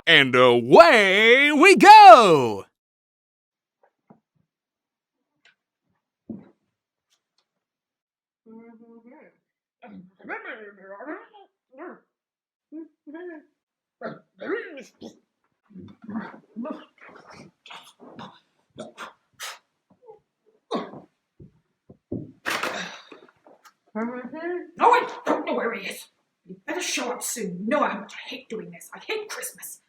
And away we go! No, I don't know where he is. You better show up soon. You know how much I hate doing this. I hate Christmas.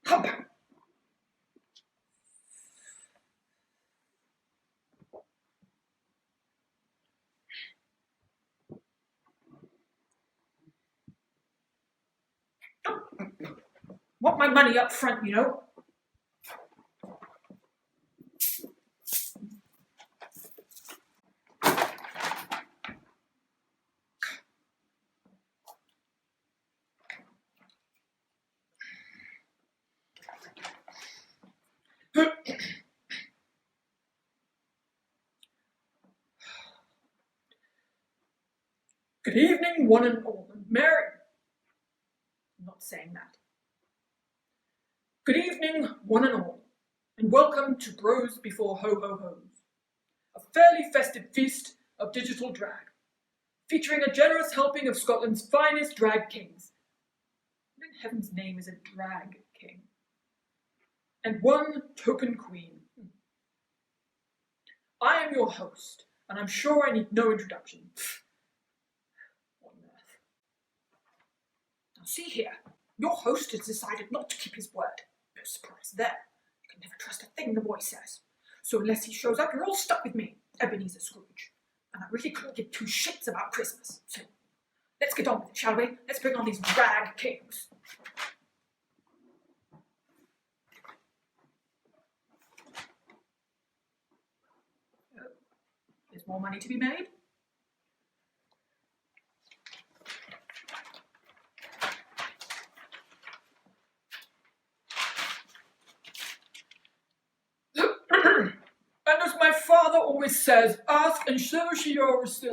Come back. Want my money up front, you know. Good evening, one and all, and merry. I'm not saying that. Good evening, one and all, and welcome to Bros Before Ho-Ho-Hos, a fairly festive feast of digital drag, featuring a generous helping of Scotland's finest drag kings. What in heaven's name is a drag king? And one token queen. I am your host, and I'm sure I need no introduction. What on earth? Now see here, your host has decided not to keep his word. No surprise there. You can never trust a thing the boy says. So unless he shows up, you're all stuck with me, Ebenezer Scrooge. And I really couldn't give two shits about Christmas. So let's get on with it, shall we? Let's bring on these rag kings. There's more money to be made. And as my father always says, ask and so shall receive.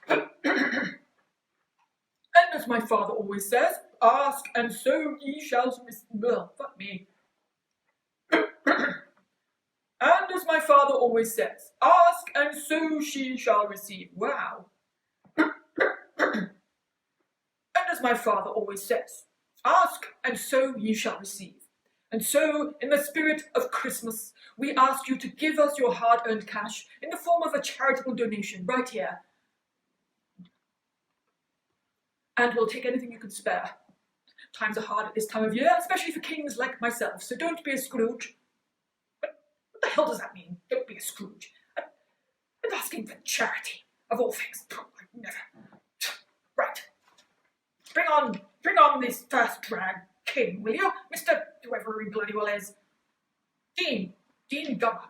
And as my father always says, ask and so ye shall receive. Fuck me. And as my father always says, ask and so she shall receive. Wow. And as my father always says, ask and so ye shall receive. And so, in the spirit of Christmas, we ask you to give us your hard-earned cash in the form of a charitable donation right here. And we'll take anything you can spare. Times are hard at this time of year, especially for kings like myself, so don't be a Scrooge. What the hell does that mean? Don't be a Scrooge. I'm asking for charity, of all things. I'd never. Right. Bring on this first drag king, will you? Mr. whoever he bloody well is. Dean Gummer.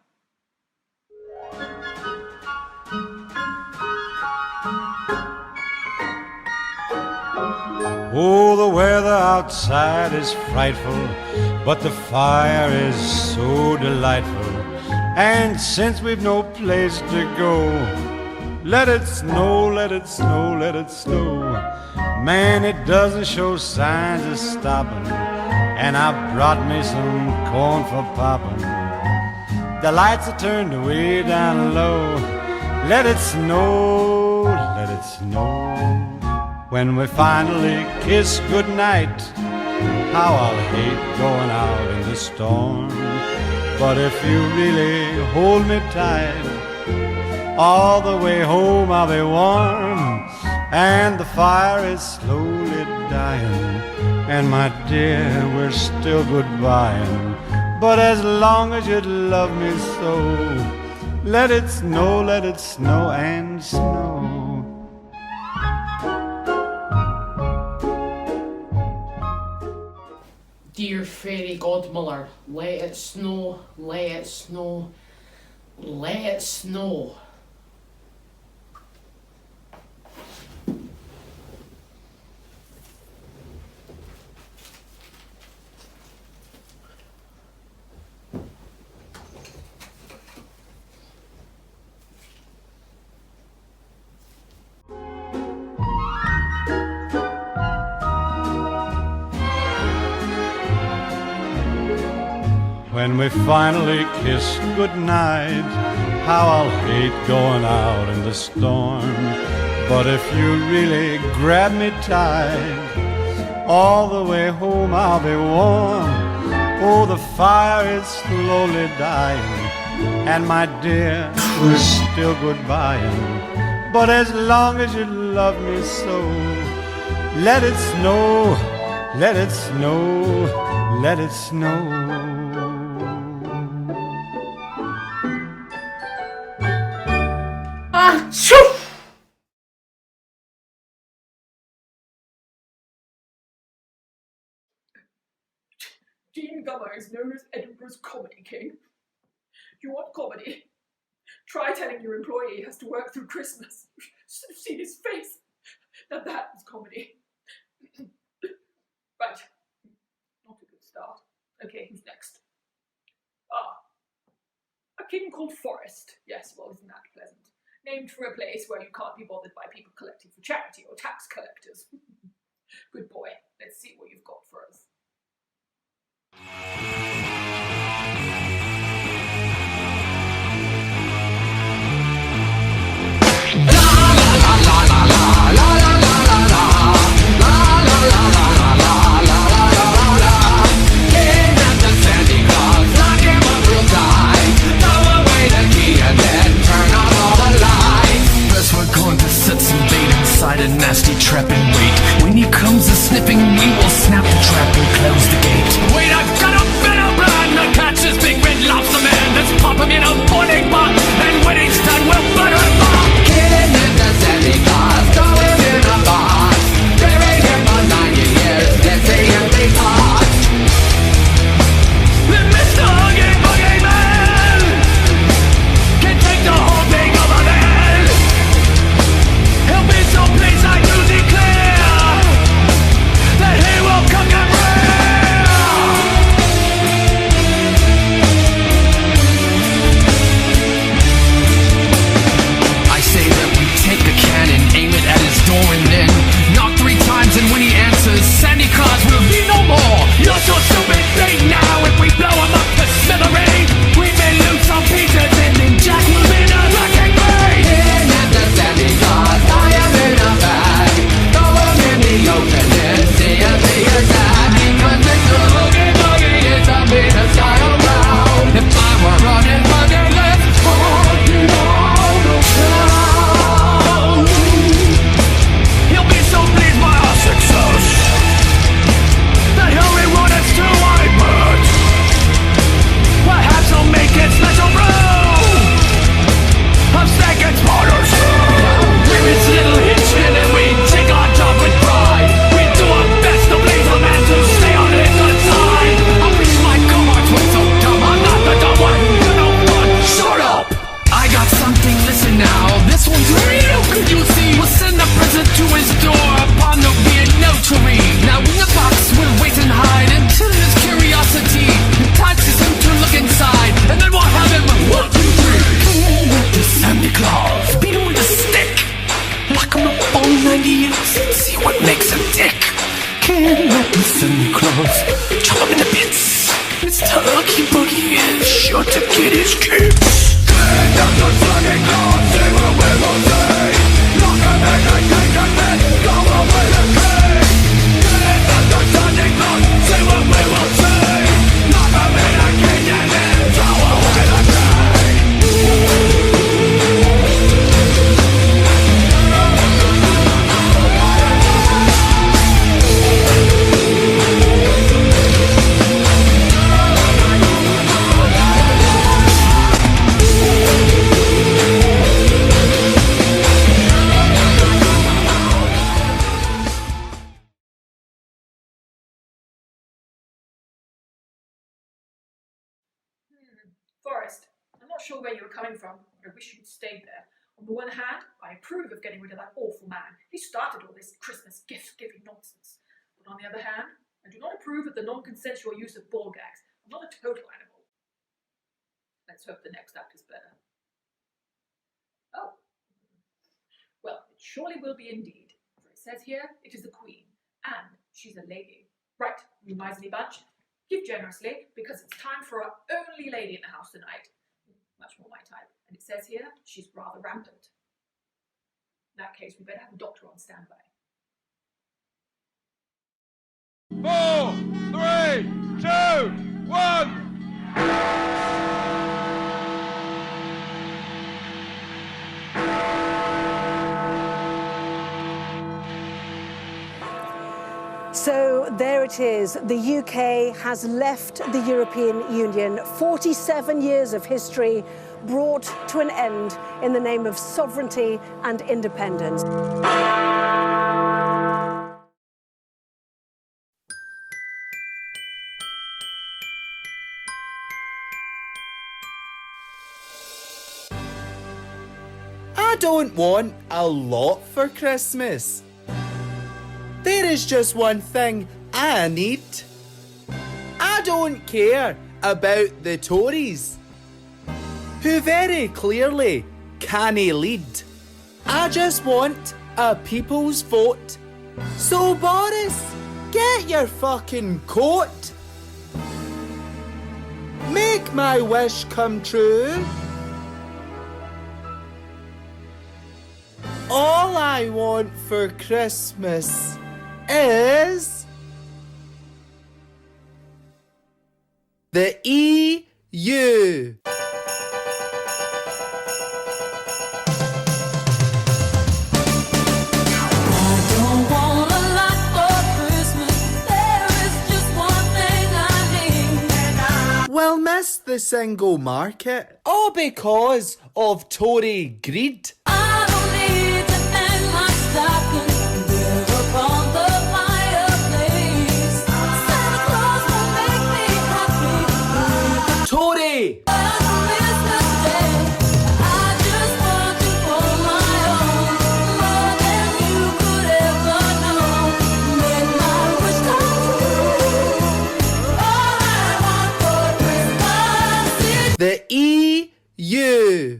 Oh, the weather outside is frightful, but the fire is so delightful. And since we've no place to go, let it snow, let it snow, let it snow. Man, it doesn't show signs of stopping, and I brought me some corn for popping. The lights are turned way down low. Let it snow, let it snow. When we finally kiss goodnight, how I'll hate going out in the storm. But if you really hold me tight, all the way home I'll be warm. And the fire is slowly dying, and my dear, we're still goodbying. But as long as you love me so, let it snow and snow. Dear fairy godmother, let it snow, let it snow, let it snow. When we finally kiss goodnight, how I'll hate going out in the storm. But if you really grab me tight, all the way home I'll be warm. Oh, the fire is slowly dying, and my dear, we're still goodbying. But as long as you love me so, let it snow, let it snow, let it snow. Dean Gummer is known as Edinburgh's Comedy King. You want comedy? Try telling your employee he has to work through Christmas. You should have seen his face. Now that is comedy. Right. Not a good start. Okay, who's next? A king called Forrest. Yes, well, isn't that pleasant? Named for a place where you can't be bothered by people collecting for charity or tax collectors. Good boy. Let's see what you've got for us. A nasty trap and wait. When he comes a snip soon we will snap the trap and close the gate. Wait, I've got a better plan to catch this big red lobster man. Let's pop him in a boiling pot, and when he's done, we'll butter him up. Killing in the Santa Claus, throw him in a box. Bury him for 90 years, let's see if they talk. Then Mr. Huggy Buggy Man can take the whole thing over the head. He'll be so pleased I do declare that he will cook and rear. I say that we take the cannon, aim it at his door and then knock 3 times, and when he answers, Santa Claus will be no more. You're so stupid big now if we blow him up to smithereens. We may lose some pieces and then Jack will be the wrecking ball. Killing in the Santa Claus, I am in a bag. Throw him in the open and see if he is sad. Because Mr. Huggy Buggy is a bigger style round. If I were running motherless, walking all the town. He'll be so pleased by our success that he'll reward us to white birds. Perhaps he'll make it special brew of steak and spiders. We're his little henchmen and we take our job with pride. We do our best to please a man to stay on his good side. I wish my cohorts were so dumb. I'm not the dumb one, you know what? Shut up! I got something, listen now. This one's real, could you see? We'll send a present to his door upon the weird notary. Now in the box we'll wait and hide until his curiosity entices him to look inside. And then we'll have him 1, 2, 3. The Santa Claus, beat him with a stick. Lock him up on 90 years and see what makes him tick. Can't let the Santa Claus chop him into bits. Mr. Huggy Buggy is sure to get his kicks. Forrest, I'm not sure where you were coming from, but I wish you'd stayed there. On the one hand, I approve of getting rid of that awful man. He started all this Christmas gift-giving nonsense. But on the other hand, I do not approve of the non-consensual use of ball gags. I'm not a total animal. Let's hope the next act is better. Oh. Well, it surely will be indeed. For it says here, it is the Queen, and she's a lady. Right, you miserly bunch. Give generously, because it's time for our only lady in the house tonight. Much more my type. And it says here, she's rather rampant. In that case, we better have a doctor on standby. 4, 3, 2, 1. So there it is. The UK has left the European Union. 47 years of history brought to an end in the name of sovereignty and independence. I don't want a lot for Christmas. There is just one thing I need. I don't care about the Tories, who very clearly cannae lead. I just want a people's vote. So Boris, get your fucking coat. Make my wish come true. All I want for Christmas is the EU. I don't want a lot for Christmas. missed the single market. All because of Tory greed. I don't need to hang my stocking there upon the fireplace. Santa Claus will make me happy. Tory! On Christmas Day, I just want you for my own, more than you could ever know. Make my wish come true. All I want for Christmas is The EU.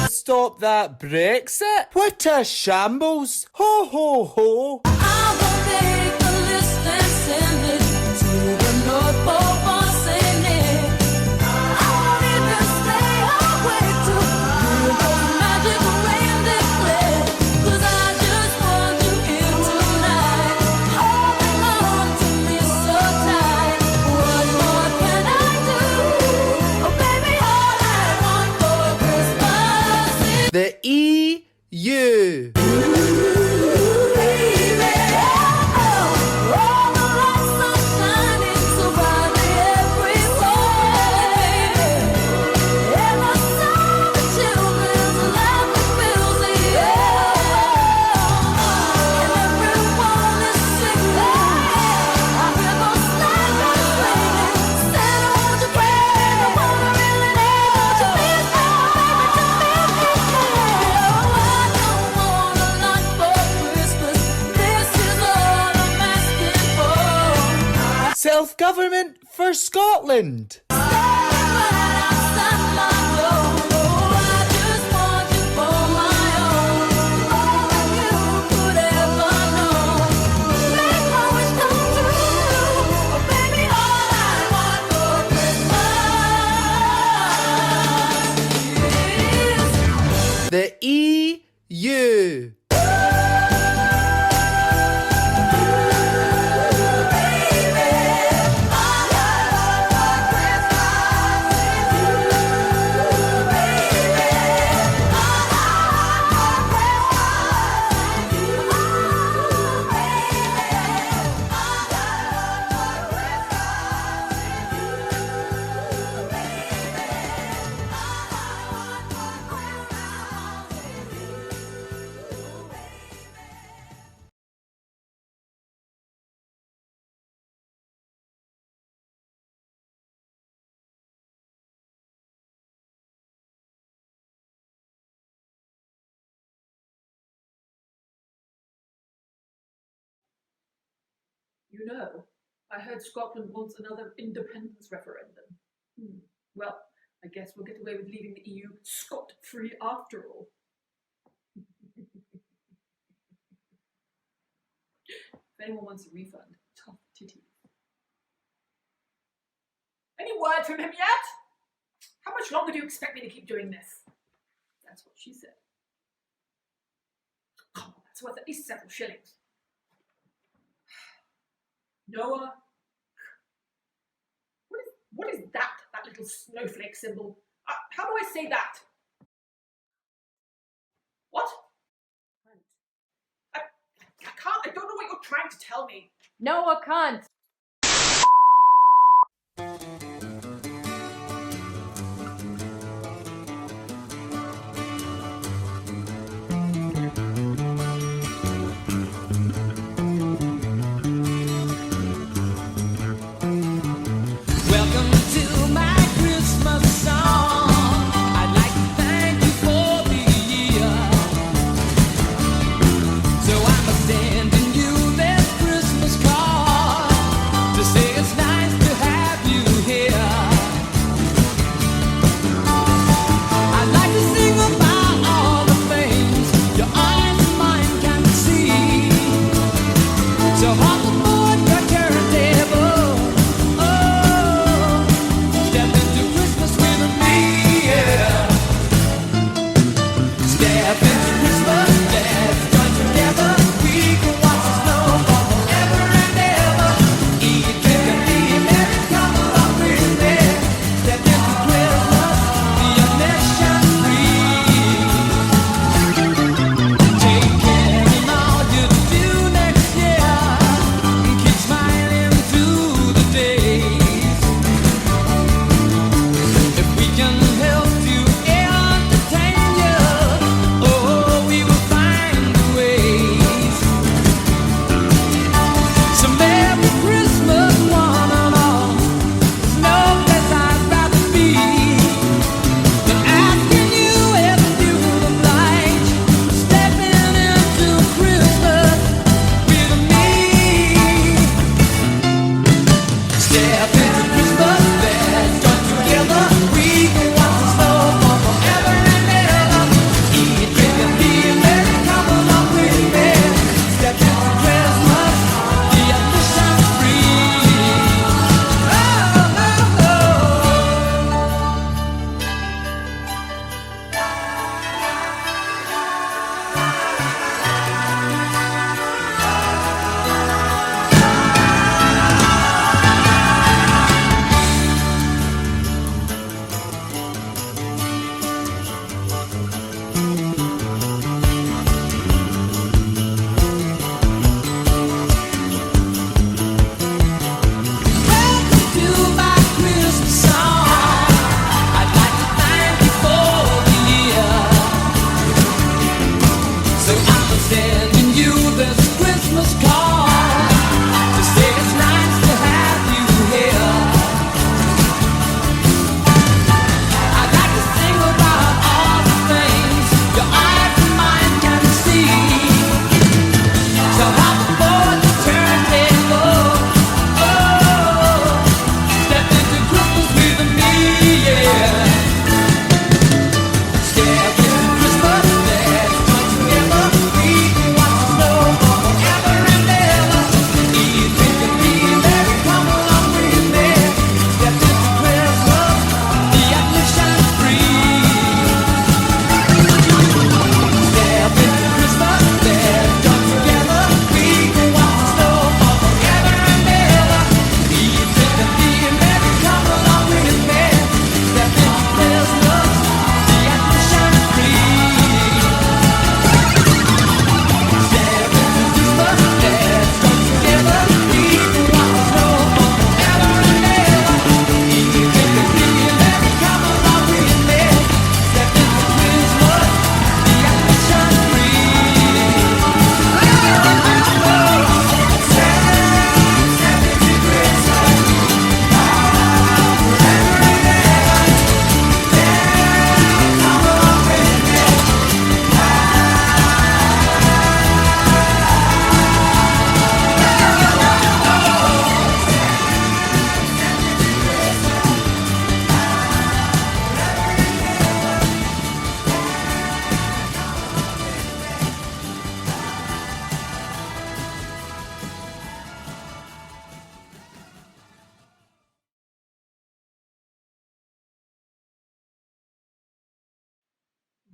Stop that Brexit? What a shambles! Ho ho ho! I will make a list and send it to the North Pole for Saint Nick. I won't even stay awake to hear those magic rain declare. 'Cause I just want you here tonight, holding on to me so tight. What more can I do? Oh baby, all I want for Christmas is The EU. Self-government for Scotland. The EU. You know, I heard Scotland wants another independence referendum. Well, I guess we'll get away with leaving the EU scot-free after all. If anyone wants a refund, tough titty. Any word from him yet? How much longer do you expect me to keep doing this? That's what she said. Come on, that's worth at least several shillings. Noah, what is that little snowflake symbol? How do I say that? What? I can't, I don't know what you're trying to tell me. Noah can't. So I'm sending you this Christmas card.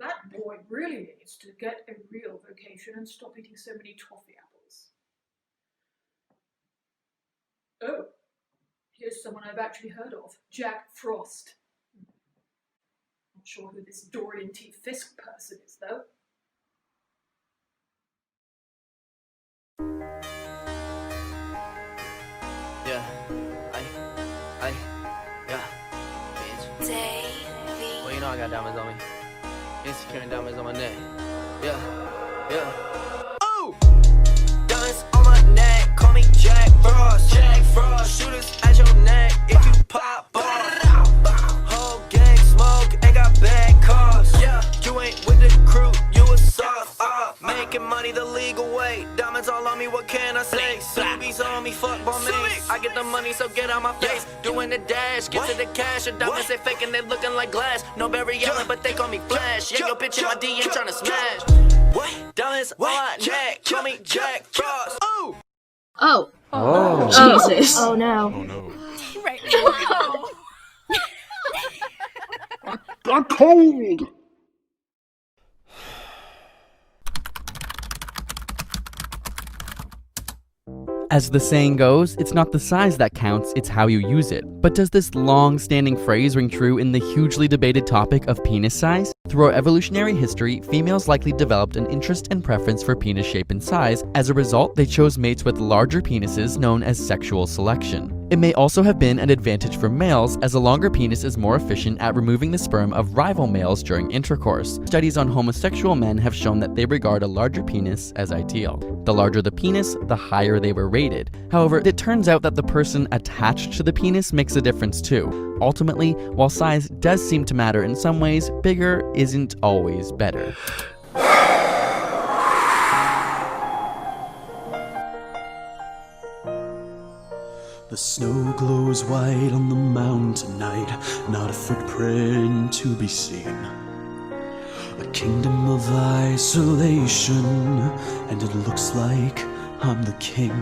That boy really needs to get a real vocation and stop eating so many toffee apples. Oh, here's someone I've actually heard of, Jack Frost. Not sure who this Dorian T. Fisk person is, though. Yeah, yeah, bitch. Davey. Well, you know I got diamonds on me. Insecure and diamonds on my neck. Yeah. Oh! Diamonds on my neck, call me Jack Frost. Jack Frost, shooters at your neck if you pop off. Whole gang smoke, ain't got bad cars. Yeah, you ain't with the crew, you a soft off. Making money the legal way, diamonds all on me, what can I say? Subies on me, fuck on me. I get the money, so get out my face. Doing the dash, get to the cash. And diamonds they faking, they looking like glass. No Barry Allen, but they call me Flash. Yeah, your bitch in my DM tryna smash. What? Diamonds on my neck, call me Jack Frost. Ooh! Oh. Jesus. Oh no. Oh no. Right. I'm cold! As the saying goes, it's not the size that counts, it's how you use it. But does this long-standing phrase ring true in the hugely debated topic of penis size? Throughout evolutionary history, females likely developed an interest and preference for penis shape and size. As a result, they chose mates with larger penises, known as sexual selection. It may also have been an advantage for males, as a longer penis is more efficient at removing the sperm of rival males during intercourse. Studies on homosexual men have shown that they regard a larger penis as ideal. The larger the penis, the higher they were rated. However, it turns out that the person attached to the penis makes a difference too. Ultimately, while size does seem to matter in some ways, bigger isn't always better. The snow glows white on the mountain tonight, not a footprint to be seen. A kingdom of isolation, and it looks like I'm the king.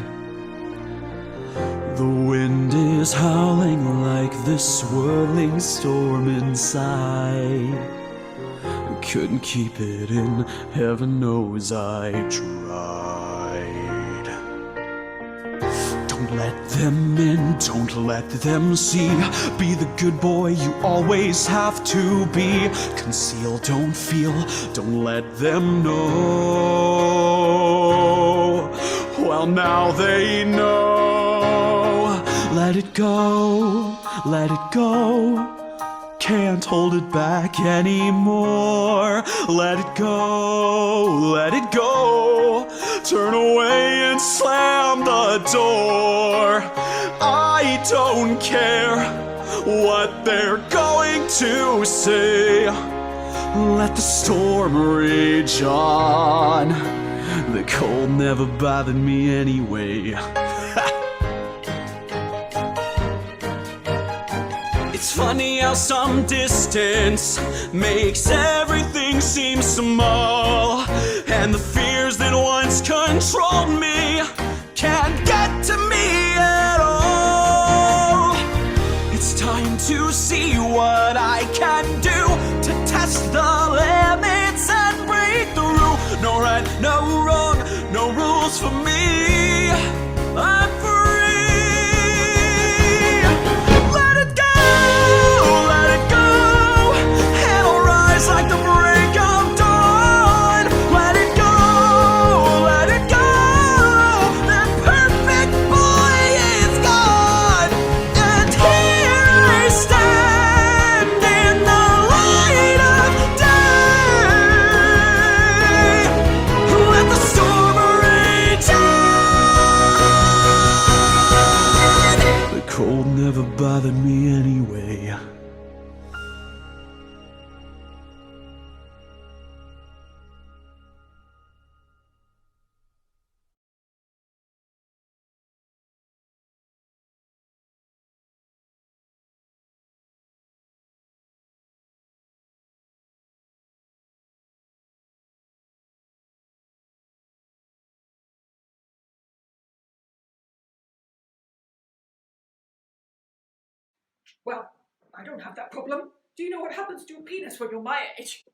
The wind is howling like this swirling storm inside. I couldn't keep it in, heaven knows I tried. Don't let them in, don't let them see. Be the good boy you always have to be. Conceal, don't feel, don't let them know. Well, now they know. Let it go, let it go. Can't hold it back anymore. Let it go, let it go. Turn away and slam the door. I don't care what they're going to say. Let the storm rage on. The cold never bothered me anyway. It's funny how some distance makes everything seem small, and the fears that once controlled me can't get to me at all. It's time to see what I can do to test the limits and break through. No right, no wrong, no rules for me. I'm free. Like the break of dawn. Let it go, let it go. That perfect boy is gone. And here I stand in the light of day. Let the storm rage on. The cold never bothered me anyway. Well, I don't have that problem. Do you know what happens to your penis when you're my age?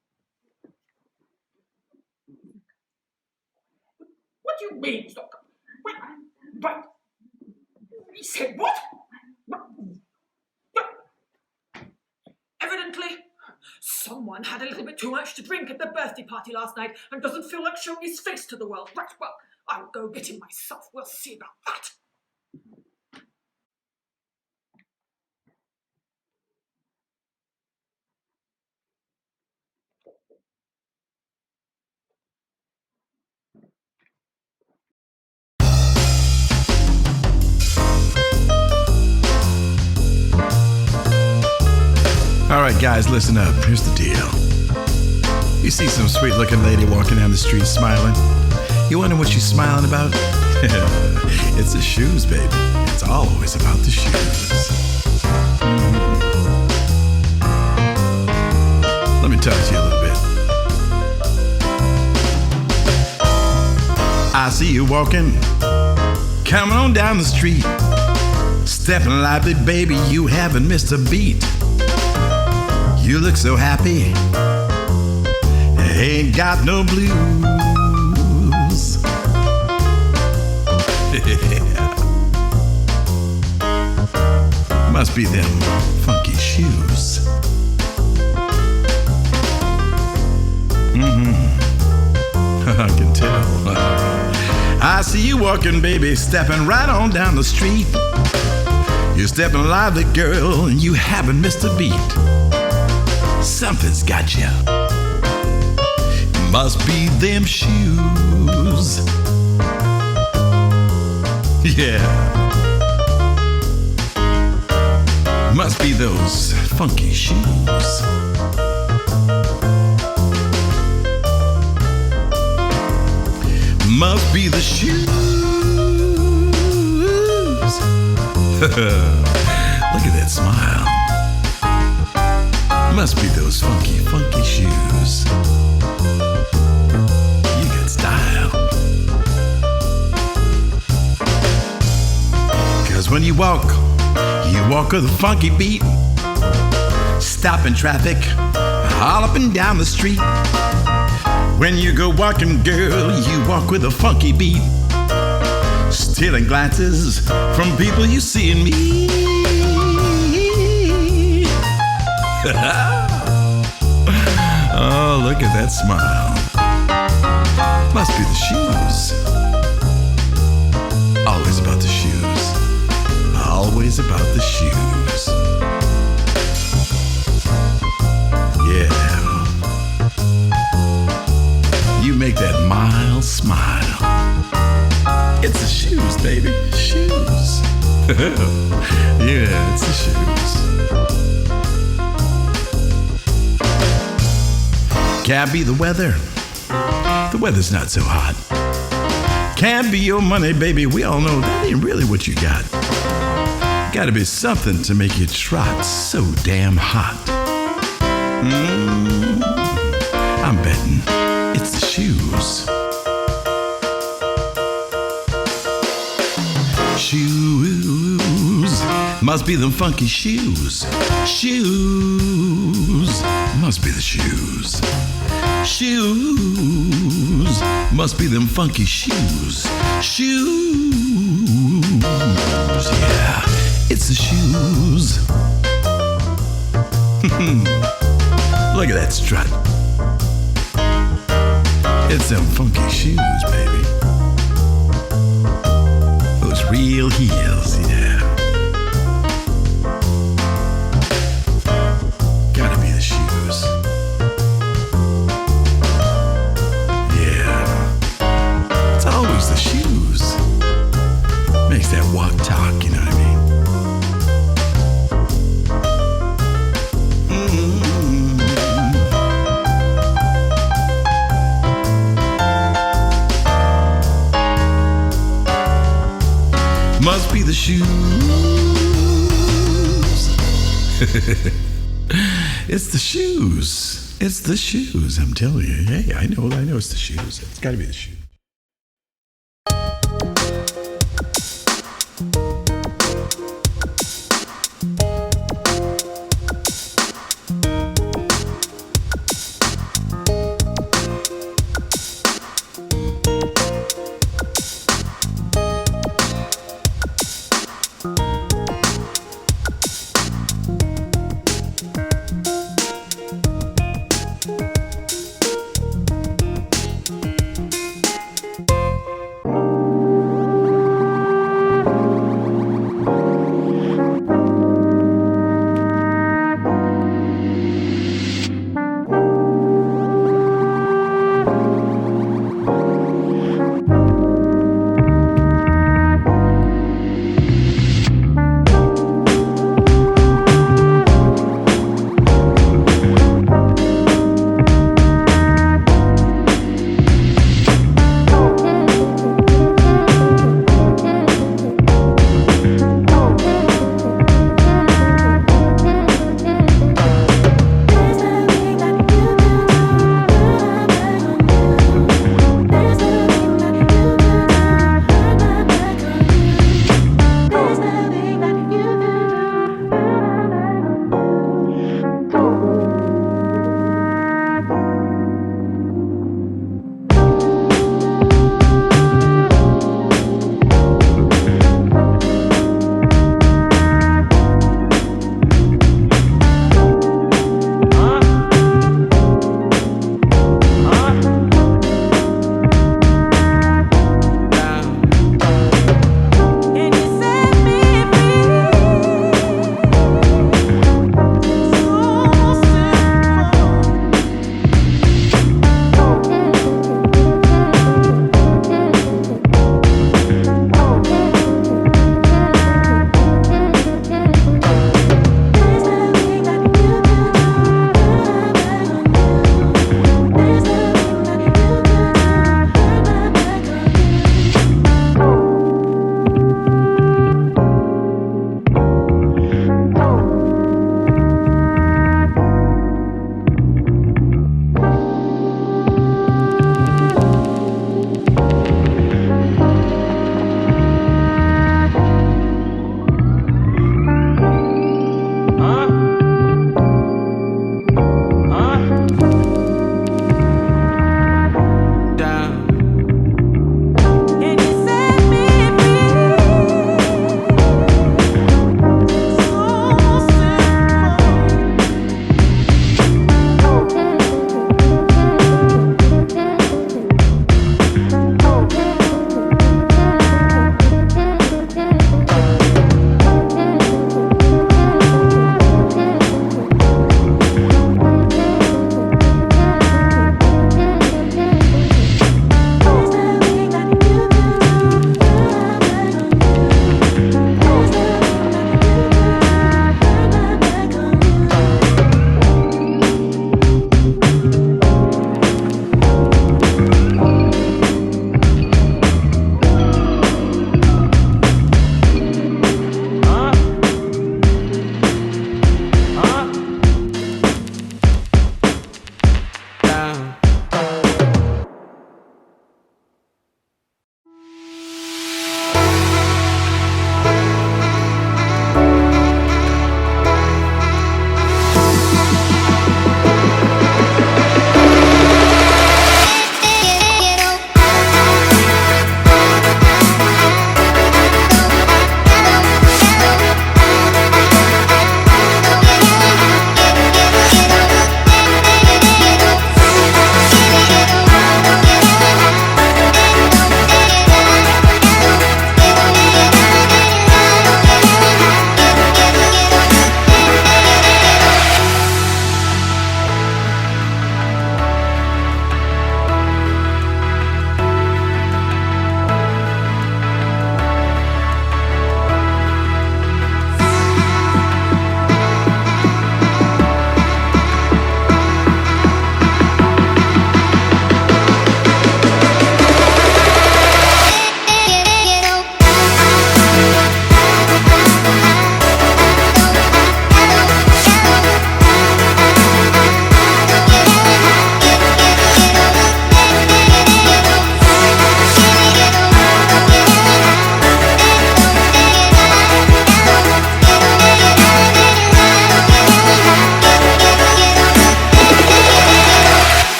What do you mean, Stocker? Wait, right. He said what? Evidently, someone had a little bit too much to drink at the birthday party last night and doesn't feel like showing his face to the world. Right, well, I'll go get him myself. We'll see about that. All right, guys, listen up. Here's the deal. You see some sweet-looking lady walking down the street smiling. You wonder what she's smiling about? It's the shoes, baby. It's always about the shoes. Let me talk to you a little bit. I see you walking, coming on down the street, stepping lively, baby. You haven't missed a beat. You look so happy, ain't got no blues. Must be them funky shoes. I can tell. I see you walking, baby, stepping right on down the street. You're stepping lively, girl, and you haven't missed a beat. Something's got you. Must be them shoes. Yeah. Must be those funky shoes. Must be the shoes. Look at that smile. Must be those funky, funky shoes. You got style. 'Cause when you walk with a funky beat. Stopping traffic, all up and down the street. When you go walking, girl, you walk with a funky beat. Stealing glances from people you see in me. Oh, look at that smile. Must be the shoes. Always about the shoes. Always about the shoes. Yeah. You make that mild smile. It's the shoes, baby. Shoes. Yeah, it's the shoes. Can't be the weather. The weather's not so hot. Can't be your money, baby. We all know that ain't really what you got. Gotta be something to make you trot so damn hot. I'm betting it's the shoes. Shoes. Must be them funky shoes. Shoes. Must be the shoes. Shoes. Must be them funky shoes. Shoes. Yeah, it's the shoes. Look at that strut. It's them funky shoes, baby. Those real heels, yeah. Gotta be the shoes. Yeah. It's always the shoes. Makes that walk talk, you know what I mean? Must be the shoes. It's the shoes. It's the shoes, I'm telling you. Hey, I know it's the shoes. It's gotta be the shoes.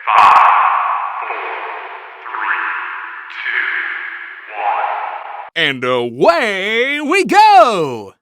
5, 4, 3, 2, 1. And away we go!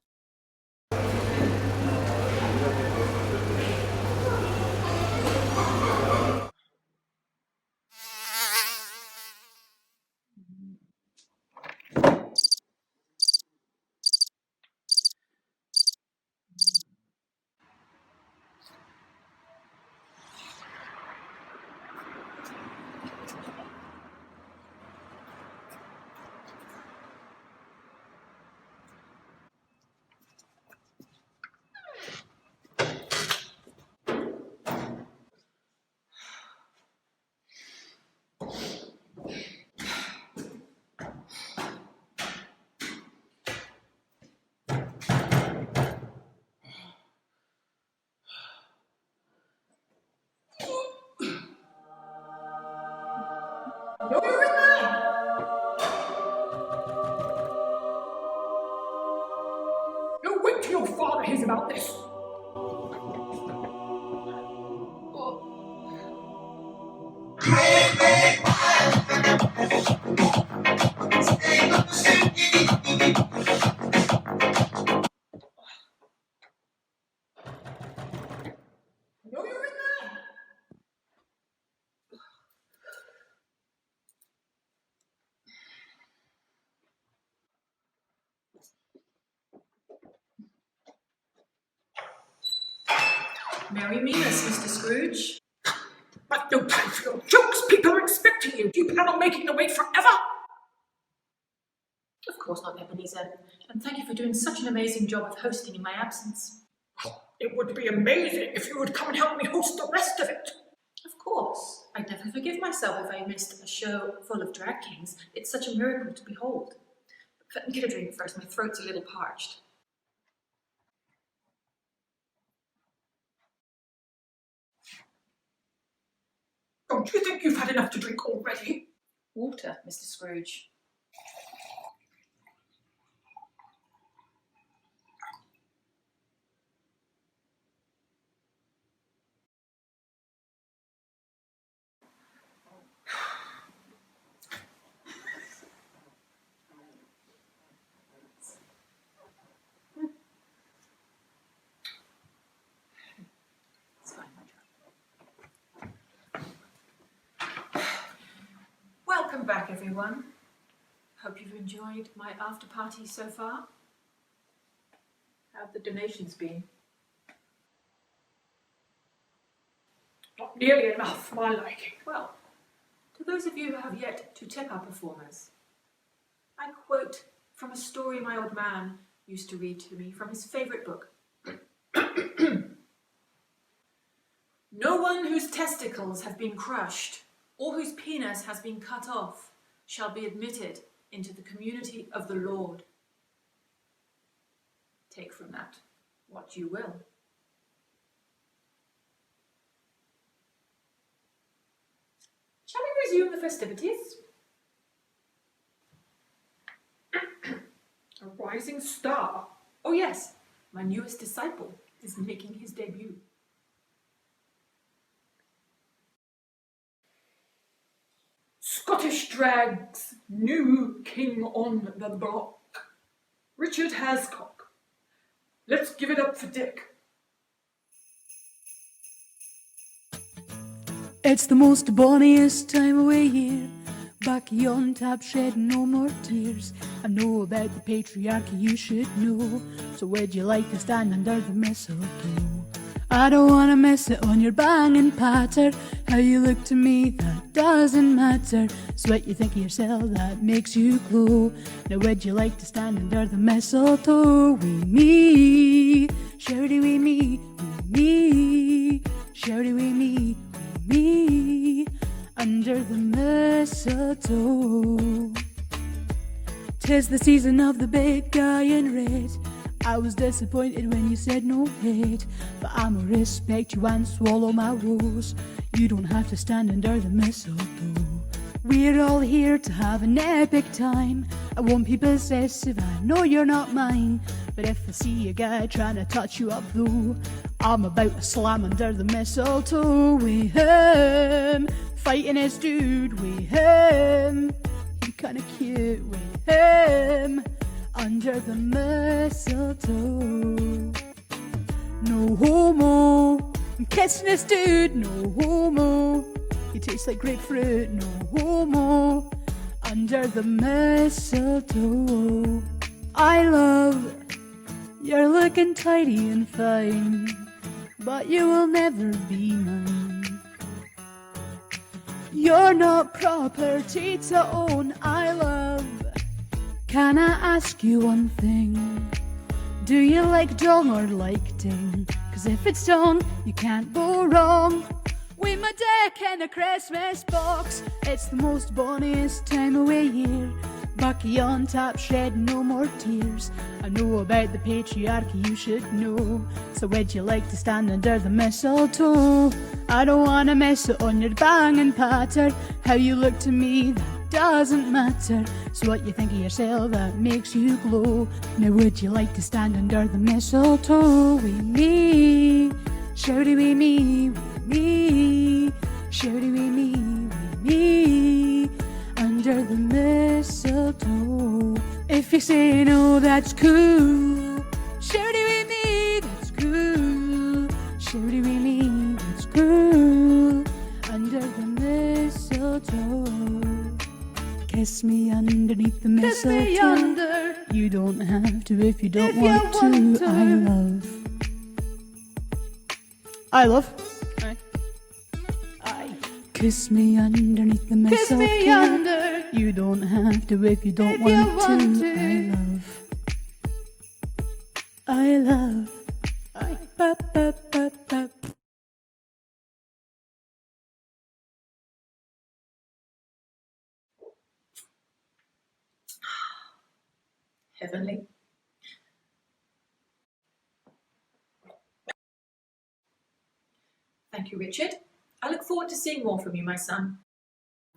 No, you're in there! No, wait till your father hears about this. No, you're in there! Merry Minas, Mr. Scrooge. But no time for your jokes. People are expecting you. Do you plan on making them wait forever? Of course not, Ebenezer. And thank you for doing such an amazing job of hosting in my absence. It would be amazing if you would come and help me host the rest of it. Of course. I'd never forgive myself if I missed a show full of drag kings. It's such a miracle to behold. But let me get a drink first. My throat's a little parched. Don't you think you've had enough to drink already? Water, Mr. Scrooge. It's fine, my child. Welcome back, everyone. Hope you've enjoyed my after party so far. How have the donations been? Not nearly enough for my liking. Well, to those of you who have yet to tip our performers, I quote from a story my old man used to read to me from his favourite book. No one whose testicles have been crushed or whose penis has been cut off shall be admitted into the community of the Lord. Take from that what you will. Shall we resume the festivities? A rising star. Oh yes, my newest disciple is making his debut. Scottish drag's new king on the block. Richard Hascock. Let's give it up for Dick. It's the most bonniest time of year. Back yon tap shed no more tears. I know about the patriarchy you should know. So would you like to stand under the mistletoe? I don't wanna miss it on your banging patter. How you look to me, that doesn't matter. It's what you think of yourself that makes you glow. Now would you like to stand under the mistletoe with me? Shouty with me, with me. Shouty with me, with me. Under the mistletoe. 'Tis the season of the big guy in red. I was disappointed when you said no hate, but I'ma respect you and swallow my woes. You don't have to stand under the mistletoe. We're all here to have an epic time. I won't be possessive, I know you're not mine. But if I see a guy trying to touch you up though, I'm about to slam under the mistletoe with him. fighting his dude with him. He kinda cute with him under the mistletoe. No homo, I'm kissing this dude, no homo. He tastes like grapefruit, no homo, under the mistletoe. I love, you're looking tidy and fine, but you will never be mine. You're not property to own, I love. Can I ask you one thing? Do you like dong or like ding? 'Cause if it's dong, you can't go wrong with my deck and a Christmas box. It's the most bonniest time of the year. Bucky on top, shed no more tears. I know about the patriarchy, you should know. So would you like to stand under the mistletoe? I don't wanna miss it on your banging patter. How you look to me, that doesn't matter. So what you think of yourself, that makes you glow. Now would you like to stand under the mistletoe with me? Shouty with me, with me. Shouty with me, with me. Under the mistletoe. If you say no, that's cool. Shouty with me, that's cool. Shouty with me, that's cool. Under the mistletoe. Kiss me underneath the mistletoe. Kiss me under. You don't have to if you don't want to. I love. Kiss me underneath the mistletoe. Kiss me under. You don't have to if you don't want to. I love. Bop, bop, bop, bop. Heavenly. Thank you, Richard. I look forward to seeing more from you, my son.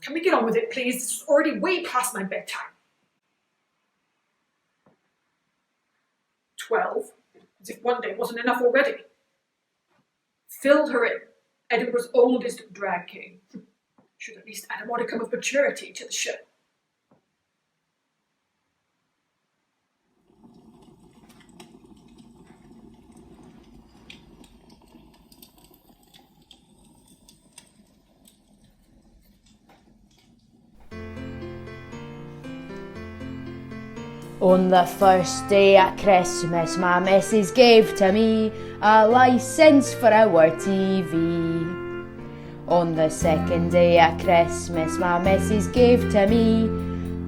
Can we get on with it, please? This is already way past my bedtime. 12, as if one day wasn't enough already. Fill Herrin, Edinburgh's oldest drag king. Should at least add a modicum of maturity to the show. On the first day of Christmas, my missus gave to me a licence for our TV. On the second day of Christmas, my missus gave to me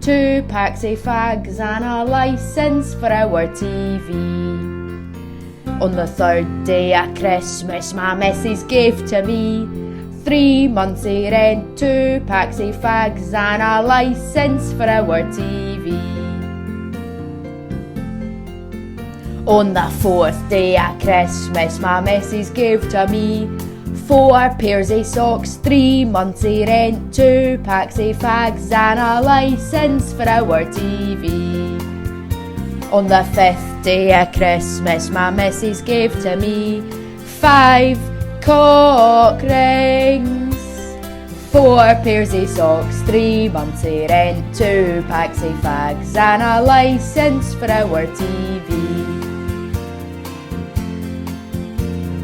2 packs of fags and a licence for our TV. On the third day of Christmas, my missus gave to me 3 months of rent, 2 packs of fags and a licence for our TV. On the fourth day of Christmas, my missus gave to me 4 pairs of socks, 3 months of rent, 2 packs of fags and a licence for our TV. On the fifth day of Christmas, my missus gave to me 5 cock rings, 4 pairs of socks, 3 months of rent, 2 packs of fags and a licence for our TV.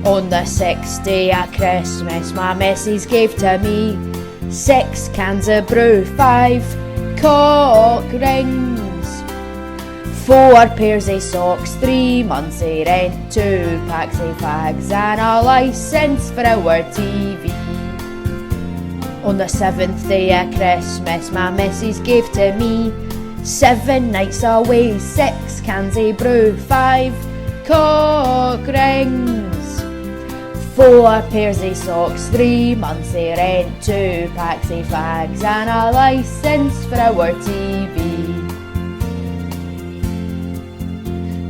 On the sixth day of Christmas, my missus gave to me 6 cans of brew, 5 cock rings, 4 pairs of socks, 3 months of rent, 2 packs of fags and a licence for our TV. On the seventh day of Christmas, my missus gave to me 7 nights away, 6 cans of brew, 5 cock rings, 4 pairs of socks, 3 months of rent, 2 packs of fags and a licence for our TV.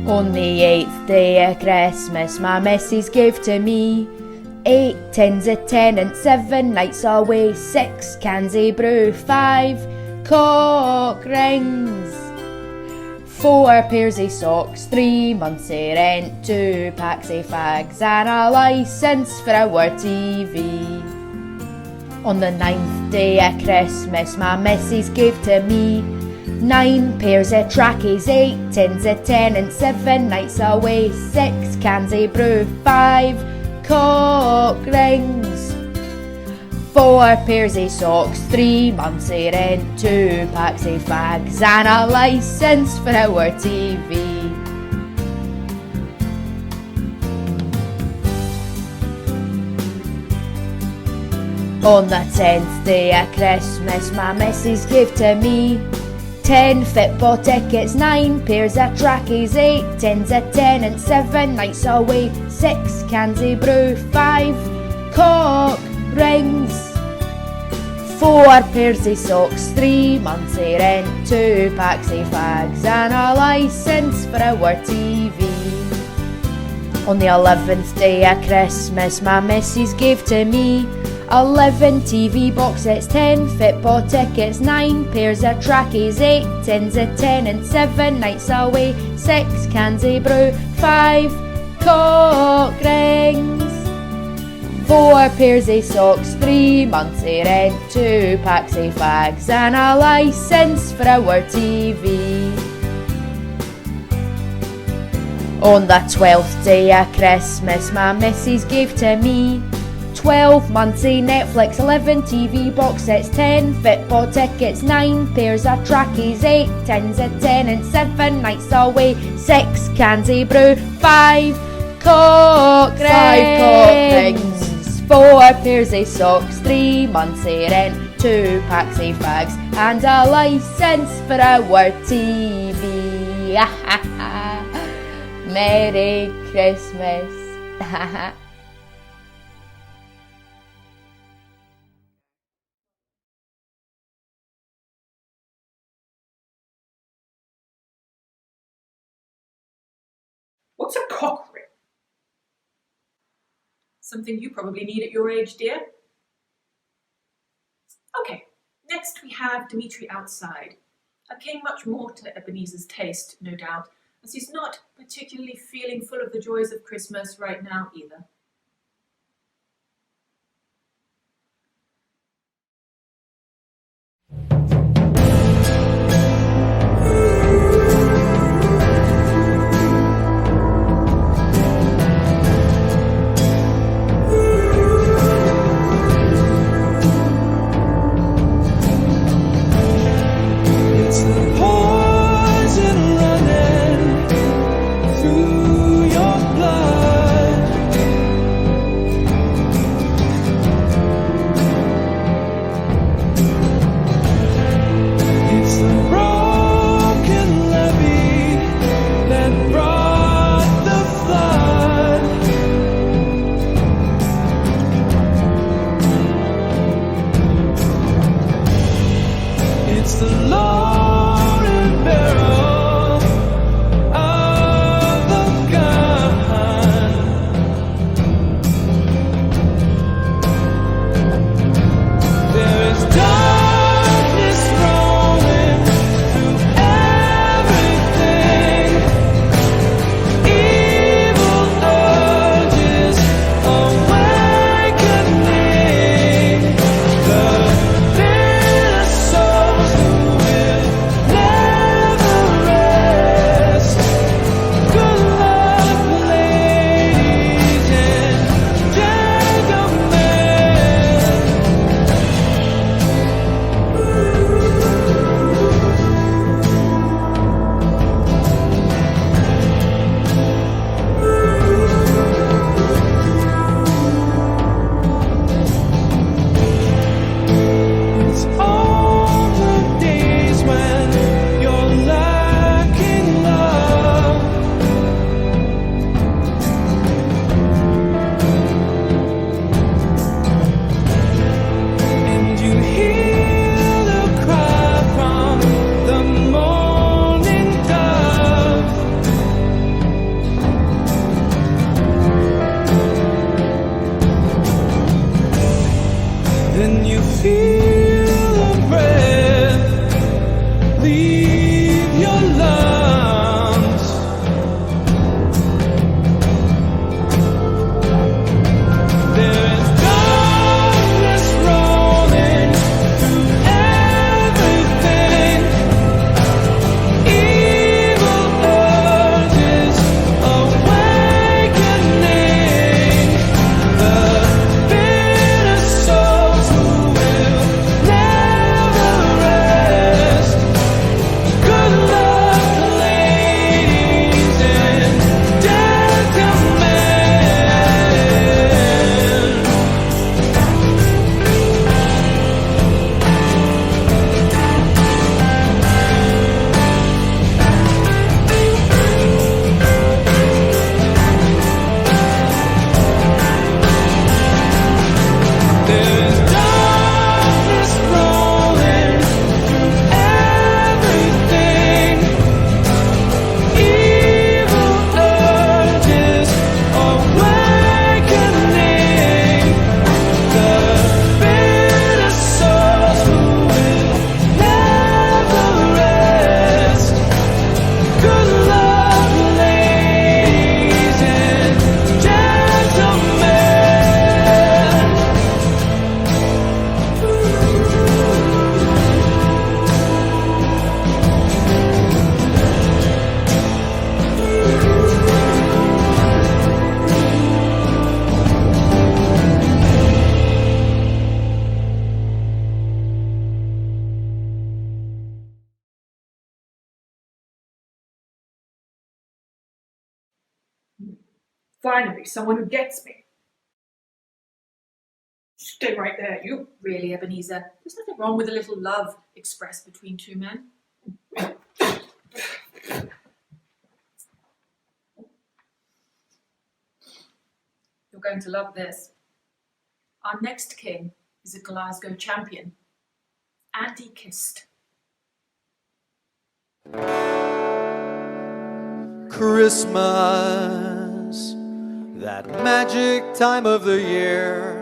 On the 8th day of Christmas, my missus gave to me 8 tins of Tennant, 7 nights away, 6 cans of brew, 5 cock rings, 4 pairs of socks, 3 months of rent, 2 packs of fags and a licence for our TV. On the 9th day of Christmas, my missus gave to me 9 pairs of trackies, 8 tins of 10 and 7 nights away, 6 cans of brew, 5 cock rings, 4 pairs of socks, 3 months of rent, 2 packs of fags and a licence for our TV. On the 10th day of Christmas, my missus gave to me 10 football tickets, 9 pairs of trackies, 8 tins of 10 and 7 nights away, 6 cans of brew, 5 cock rings, 4 pairs of socks, 3 months of rent, 2 packs of fags and a licence for our TV. On the 11th day of Christmas, my missus gave to me 11 TV box sets, 10 football tickets, 9 pairs of trackies, 8 tins of 10 and 7 nights away, 6 cans of brew, 5 cock rings, 4 pairs of socks, 3 months of rent, 2 packs of fags and a licence for our TV. On the 12th day of Christmas, my missus gave to me 12 months of Netflix, 11 TV box sets, 10 football tickets, 9 pairs of trackies, 8 tins of 10 and 7 nights away, 6 cans of brew, 5 cock rings, 4 pairs of socks, 3 months of rent, 2 packs of fags and a licence for our TV. Merry Christmas. What's a cock ring? Something you probably need at your age, dear. Okay, next we have Demitri Outside, a king much more to Ebenezer's taste, no doubt, as he's not particularly feeling full of the joys of Christmas right now either. Finally, someone who gets me. Stay right there, you. Really, Ebenezer, there's nothing wrong with a little love expressed between two men. You're going to love this. Our next king is a Glasgow champion, Andy Kist. Christmas, that magic time of the year.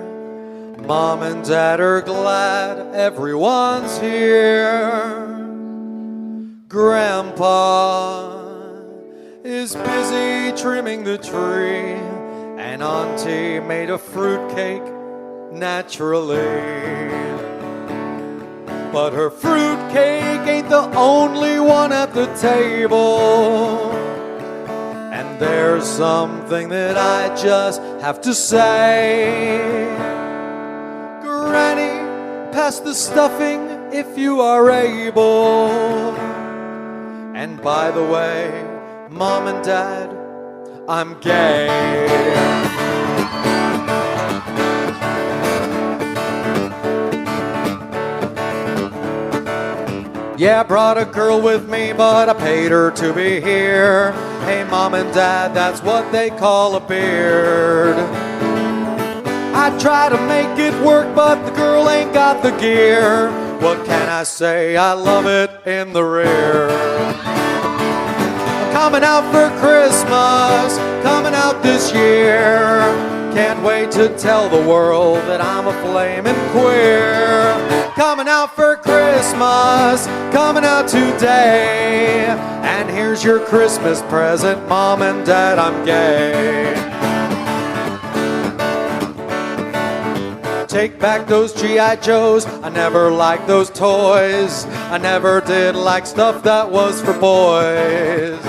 Mom and Dad are glad everyone's here. Grandpa is busy trimming the tree, and Auntie made a fruitcake naturally. But her fruitcake ain't the only one at the table. And there's something that I just have to say. Granny, pass the stuffing if you are able. And by the way, Mom and Dad, I'm gay. Yeah, I brought a girl with me, but I paid her to be here. Hey, Mom and Dad, that's what they call a beard. I try to make it work, but the girl ain't got the gear. What can I say? I love it in the rear. Coming out for Christmas, coming out this year. Can't wait to tell the world that I'm a flamin' queer. Coming out for Christmas, coming out today. And here's your Christmas present, Mom and Dad, I'm gay. Take back those G.I. Joes, I never liked those toys. I never did like stuff that was for boys.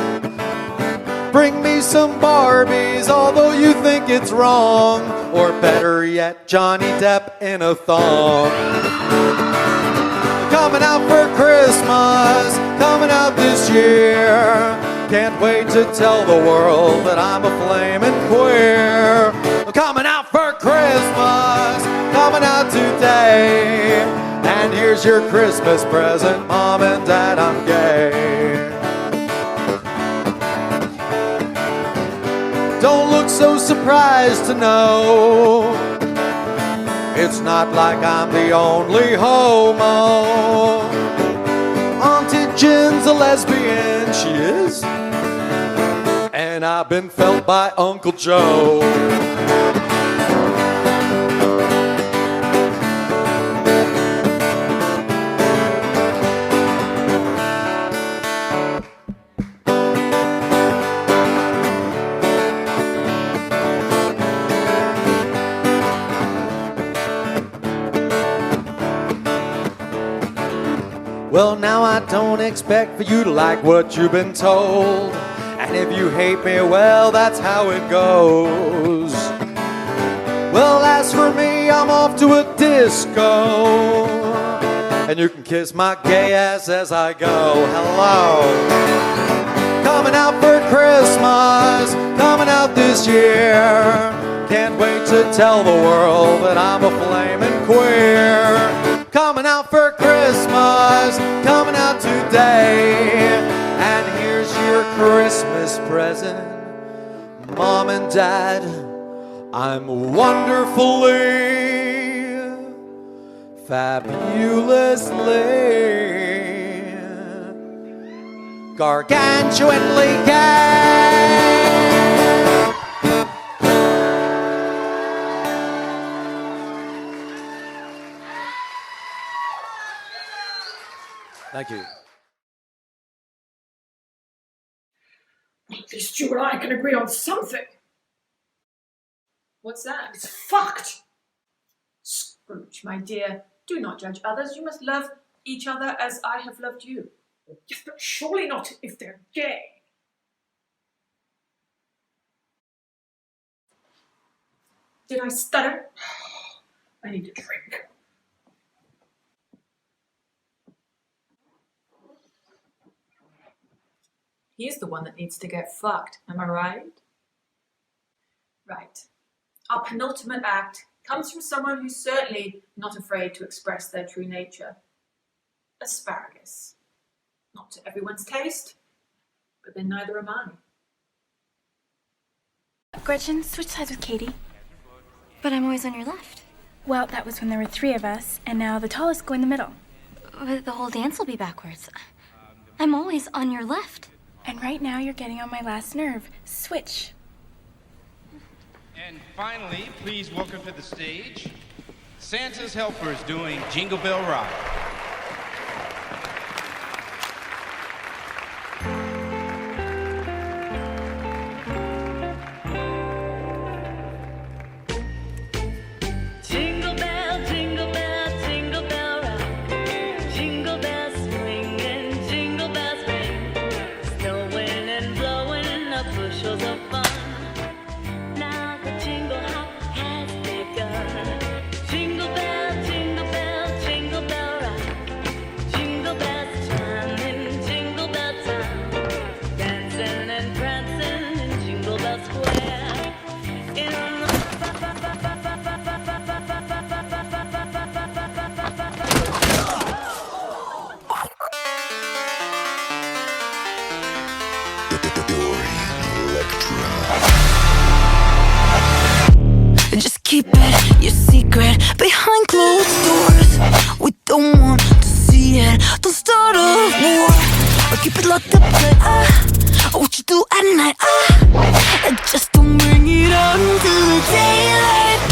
Bring me some Barbies, although you think it's wrong. Or better yet, Johnny Depp in a thong. Coming out for Christmas, coming out this year. Can't wait to tell the world that I'm a flamin' queer. Coming out for Christmas, coming out today. And here's your Christmas present, Mom and Dad, I'm gay. Don't look so surprised to know it's not like I'm the only homo. Auntie Jen's a lesbian, she is. And I've been felt by Uncle Joe. Well, now I don't expect for you to like what you've been told. And if you hate me, well, that's how it goes. Well, as for me, I'm off to a disco. And you can kiss my gay ass as I go. Hello. Coming out for Christmas, coming out this year. Can't wait to tell the world that I'm a flamin' queer. Coming out for Christmas, coming out today. And here's your Christmas present, Mom and Dad, I'm wonderfully, fabulously, gargantuanly gay. Thank you. At least you and I can agree on something. What's that? It's fucked. Scrooge, my dear, do not judge others. You must love each other as I have loved you. Yes, but surely not if they're gay. Did I stutter? I need a drink. He's the one that needs to get fucked, am I right? our penultimate act comes from someone who's certainly not afraid to express their true nature. Asparagus. Not to everyone's taste, but then neither am I. Gretchen, switch sides with Katie. But I'm always on your left. Well, that was when there were 3 of us, and now the tallest go in the middle. But the whole dance will be backwards. I'm always on your left. And right now you're getting on my last nerve. Switch. And finally, please welcome to the stage, Santa's Helpers doing Jingle Bell Rock. Jingle bell, jingle bell, jingle bell rock. Jingle bells swing and jingle bells ring. Snowing and blowing up bushels of fun. Now the jingle hop has begun. Jingle bell, jingle bell, jingle bell rock. Jingle bells chiming, jingle bell time. Dancing and prancing in Jingle Bell Square. In Just keep it your secret behind closed doors. We don't want to see it. Don't start a war. Or keep it locked up like what you do at night. And just don't bring it out into the daylight.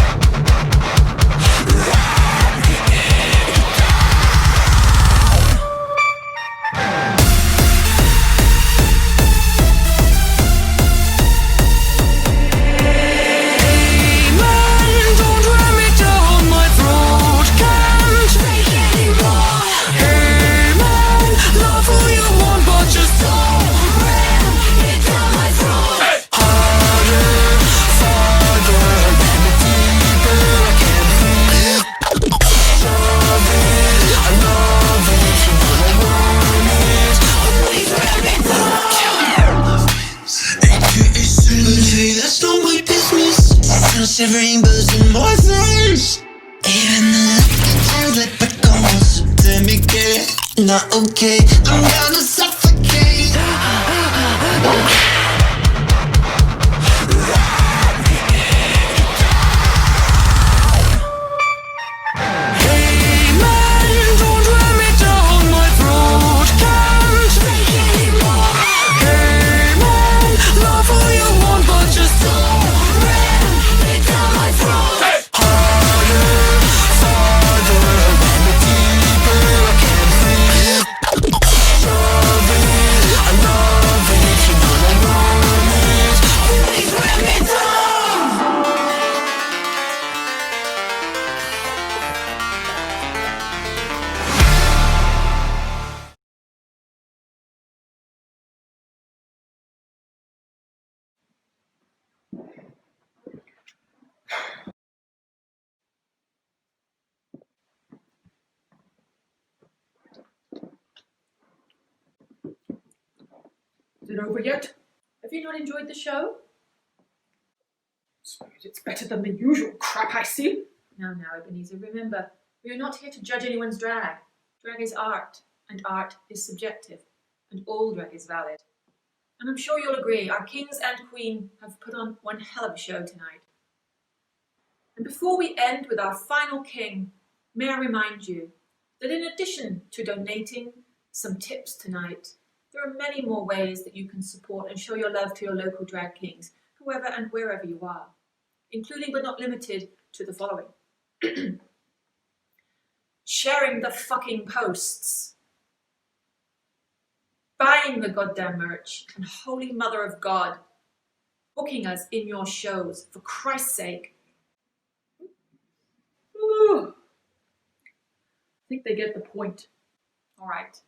rainbows and more things. Even the times let but goes to me get not okay. I'm gonna suffocate. Hey man, don't drag me down my throat. Can't take anymore. Hey man, love who you want, but just don't. Is it over yet? Have you not enjoyed the show? Suppose it's better than the usual crap I see. Now, Ebenezer, remember, we are not here to judge anyone's drag. Drag is art, and art is subjective, and all drag is valid. And I'm sure you'll agree, our kings and queen have put on one hell of a show tonight. And before we end with our final king, may I remind you that in addition to donating some tips tonight, there are many more ways that you can support and show your love to your local drag kings, whoever and wherever you are, including but not limited to the following. Sharing the fucking posts, buying the goddamn merch, and Holy Mother of God, booking us in your shows, for Christ's sake. Ooh. I think they get the point. All right.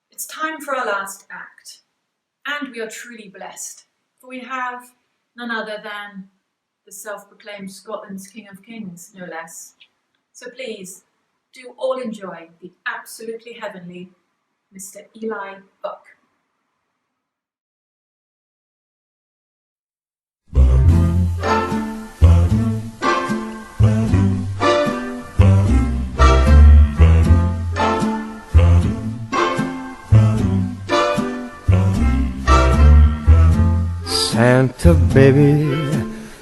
It's time for our last act, and we are truly blessed, for we have none other than the self-proclaimed Scotland's King of Kings, no less. So please, do all enjoy the absolutely heavenly Mr. Eli Buck. Santa baby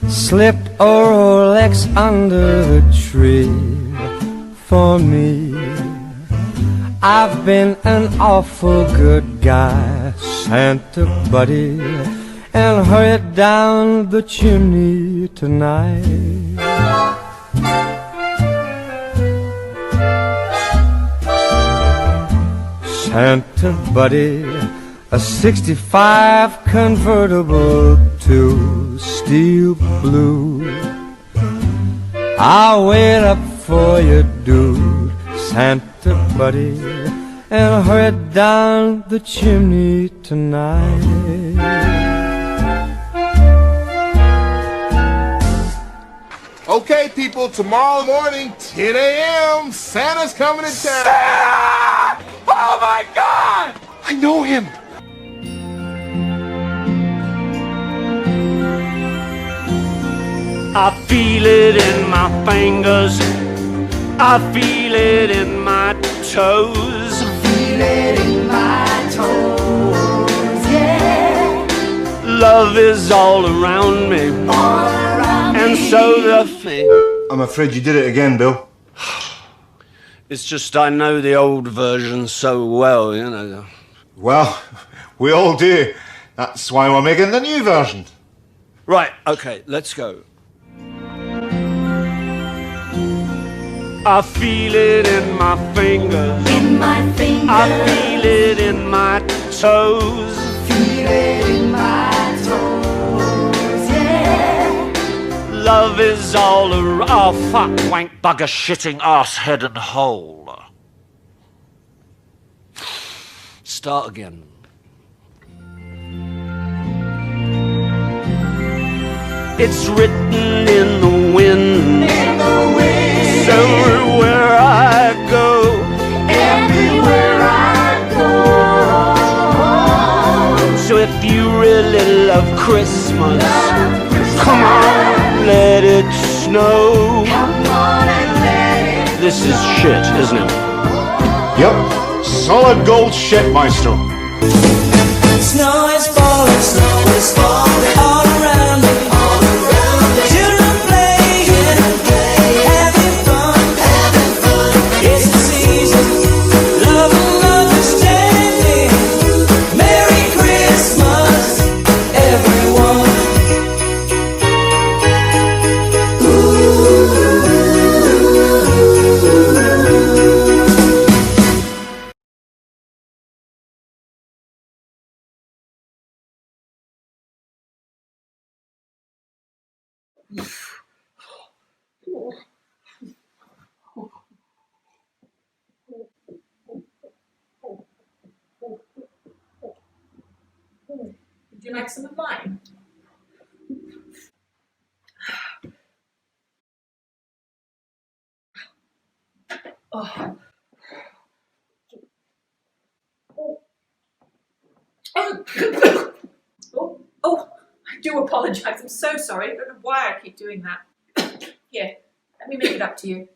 slipped a Rolex under the tree for me. I've been an awful good guy, Santa buddy, and hurried down the chimney tonight. Santa buddy, a 65 convertible to steel blue. I'll wait up for you, dude, Santa buddy, and hurry down the chimney tonight. Okay, people, tomorrow morning, 10 a.m., Santa's coming to town. Santa! Oh my God! I know him. I feel it in my fingers. I feel it in my toes. I feel it in my toes, yeah. Love is all around me. All around and me. So the thing. I'm afraid you did it again, Bill. It's just I know the old version so well, you know. Well, we all do. That's why we're making the new version. Right, okay, let's go. I feel it in my fingers. In my fingers. I feel it in my toes. Feel it in my toes, yeah. Love is all around. Oh, fuck, wank, bugger, shitting, ass, head and hole. Start again. It's written in the wind. In the wind. Everywhere I go. Everywhere I go. So if you really love Christmas, come on, let it snow. Come on and let it This is shit, isn't it? Yep. Solid gold shit, maestro. Snow is falling all around me. Children playing, having fun. It's the season, love and understanding. Merry Christmas, everyone. Would you like some of mine? Oh. Oh, I do apologise. I'm so sorry. I don't know why I keep doing that. Here, let me make it up to you.